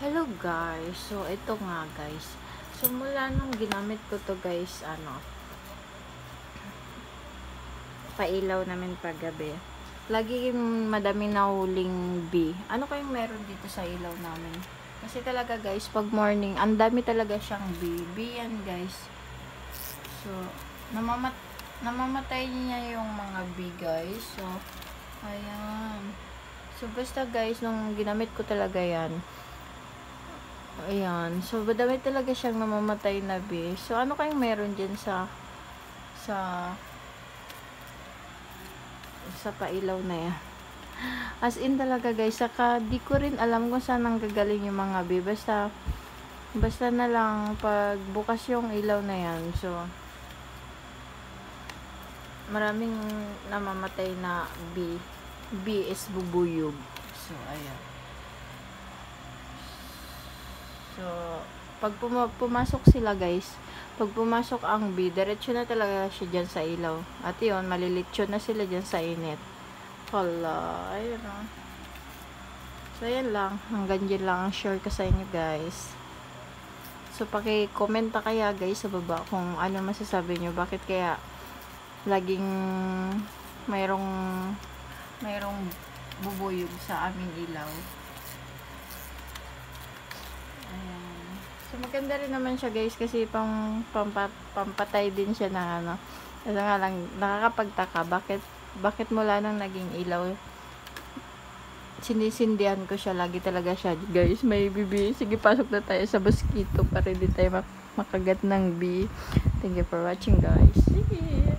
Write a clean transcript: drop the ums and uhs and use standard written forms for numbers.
Hello guys, so ito nga guys, so mula nung ginamit ko to guys, pailaw namin paggabi, lagi madaming nahuling bee. Ano kayong meron dito sa ilaw namin? Kasi talaga guys, pag morning, ang dami talaga siyang bee yan guys. So namamatay niya yung mga bee guys. So ayan, so basta guys, nung ginamit ko talaga yan, ayan. So, madami talaga siyang namamatay na bee. So, ano kayong meron dyan sa pailaw na yan? As in talaga guys, saka di ko rin alam kung saan nanggagaling yung mga bee. Basta na lang pag bukas yung ilaw na yan. So, maraming namamatay na bee. Bee is bubuyog. So, ayan. So, pag pumasok sila guys, pag pumasok ang bee, diretso na talaga siya dyan sa ilaw. At yun, malilitsyon na sila dyan sa init. Hala, ayun o. So, ayan lang. Hanggang dyan lang ang share ko sa inyo guys. So, paki-comment na kaya guys sa baba kung ano masasabi nyo. Bakit kaya laging mayroong bubuyog sa aming ilaw. So, maganda rin naman siya guys kasi pampatay din siya ng ano. Kasi nga lang, nakakapagtaka, bakit mula nang naging ilaw, sinisindihan ko siya, lagi talaga siya. Guys, may bee. Sige, pasok na tayo sa mosquito para hindi tayo makagat ng bee. Thank you for watching guys. Sige.